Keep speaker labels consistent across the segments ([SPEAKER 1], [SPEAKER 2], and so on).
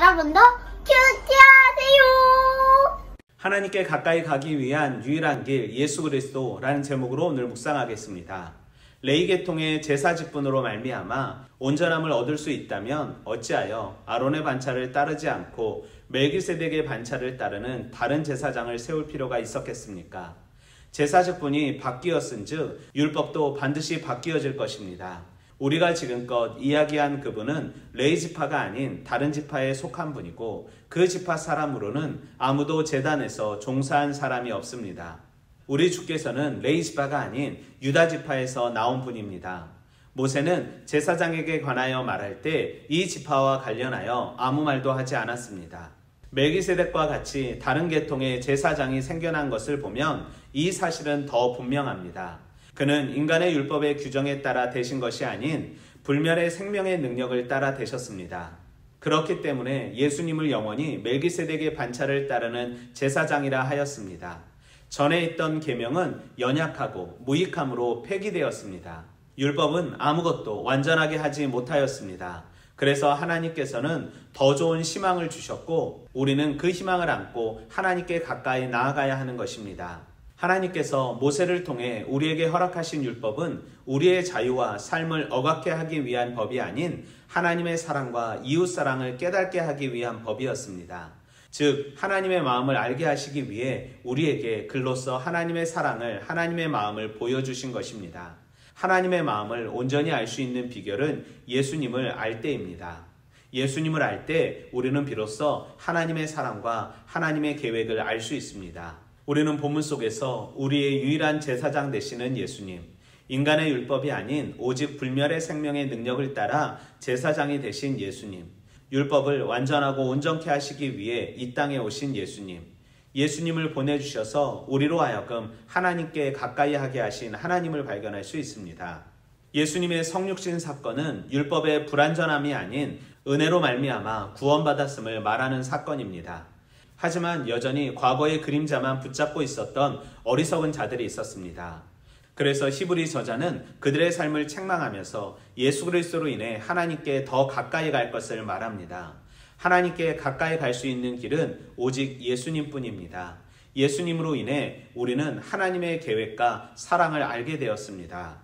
[SPEAKER 1] 여러분도 큐티하세요.
[SPEAKER 2] 하나님께 가까이 가기 위한 유일한 길 예수 그리스도라는 제목으로 오늘 묵상하겠습니다. 레위 계통의 제사 직분으로 말미암아 온전함을 얻을 수 있다면 어찌하여 아론의 반차를 따르지 않고 멜기세덱의 반차를 따르는 다른 제사장을 세울 필요가 있었겠습니까? 제사 직분이 바뀌었은즉 율법도 반드시 바뀌어질 것입니다. 우리가 지금껏 이야기한 그분은 레위 지파가 아닌 다른 지파에 속한 분이고 그 지파 사람으로는 아무도 제단에서 종사한 사람이 없습니다. 우리 주께서는 레위 지파가 아닌 유다 지파에서 나온 분입니다. 모세는 제사장에게 관하여 말할 때 이 지파와 관련하여 아무 말도 하지 않았습니다. 멜기세덱과 같이 다른 계통의 제사장이 생겨난 것을 보면 이 사실은 더 분명합니다. 그는 인간의 율법의 규정에 따라 되신 것이 아닌 불멸의 생명의 능력을 따라 되셨습니다. 그렇기 때문에 예수님을 영원히 멜기세덱의 반차를 따르는 제사장이라 하였습니다. 전에 있던 계명은 연약하고 무익함으로 폐기되었습니다. 율법은 아무것도 완전하게 하지 못하였습니다. 그래서 하나님께서는 더 좋은 희망을 주셨고 우리는 그 희망을 안고 하나님께 가까이 나아가야 하는 것입니다. 하나님께서 모세를 통해 우리에게 허락하신 율법은 우리의 자유와 삶을 억압게 하기 위한 법이 아닌 하나님의 사랑과 이웃사랑을 깨닫게 하기 위한 법이었습니다. 즉 하나님의 마음을 알게 하시기 위해 우리에게 글로써 하나님의 사랑을, 하나님의 마음을 보여주신 것입니다. 하나님의 마음을 온전히 알 수 있는 비결은 예수님을 알 때입니다. 예수님을 알 때 우리는 비로소 하나님의 사랑과 하나님의 계획을 알 수 있습니다. 우리는 본문 속에서 우리의 유일한 제사장 되시는 예수님, 인간의 율법이 아닌 오직 불멸의 생명의 능력을 따라 제사장이 되신 예수님, 율법을 완전하고 온전케 하시기 위해 이 땅에 오신 예수님, 예수님을 보내주셔서 우리로 하여금 하나님께 가까이 하게 하신 하나님을 발견할 수 있습니다. 예수님의 성육신 사건은 율법의 불완전함이 아닌 은혜로 말미암아 구원받았음을 말하는 사건입니다. 하지만 여전히 과거의 그림자만 붙잡고 있었던 어리석은 자들이 있었습니다. 그래서 히브리 저자는 그들의 삶을 책망하면서 예수 그리스도로 인해 하나님께 더 가까이 갈 것을 말합니다. 하나님께 가까이 갈 수 있는 길은 오직 예수님뿐입니다. 예수님으로 인해 우리는 하나님의 계획과 사랑을 알게 되었습니다.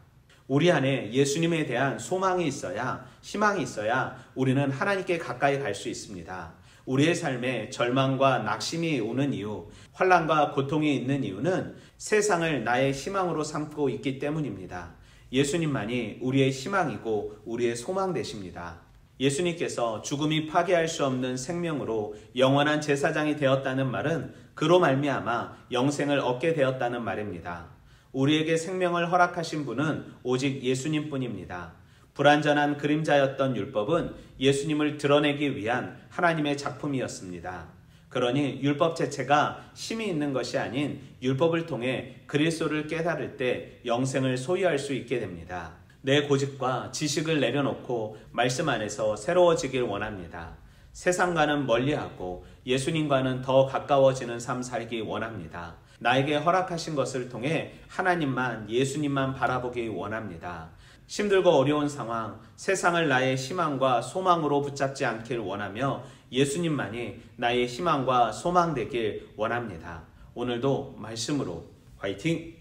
[SPEAKER 2] 우리 안에 예수님에 대한 소망이 있어야, 희망이 있어야 우리는 하나님께 가까이 갈 수 있습니다. 우리의 삶에 절망과 낙심이 오는 이유, 환난과 고통이 있는 이유는 세상을 나의 희망으로 삼고 있기 때문입니다. 예수님만이 우리의 희망이고 우리의 소망 되십니다. 예수님께서 죽음이 파괴할 수 없는 생명으로 영원한 제사장이 되었다는 말은 그로 말미암아 영생을 얻게 되었다는 말입니다. 우리에게 생명을 허락하신 분은 오직 예수님뿐입니다. 불완전한 그림자였던 율법은 예수님을 드러내기 위한 하나님의 작품이었습니다. 그러니 율법 자체가 힘이 있는 것이 아닌 율법을 통해 그리스도를 깨달을 때 영생을 소유할 수 있게 됩니다. 내 고집과 지식을 내려놓고 말씀 안에서 새로워지길 원합니다. 세상과는 멀리하고 예수님과는 더 가까워지는 삶 살기 원합니다. 나에게 허락하신 것을 통해 하나님만, 예수님만 바라보기 원합니다. 힘들고 어려운 상황, 세상을 나의 희망과 소망으로 붙잡지 않길 원하며 예수님만이 나의 희망과 소망 되길 원합니다. 오늘도 말씀으로 화이팅!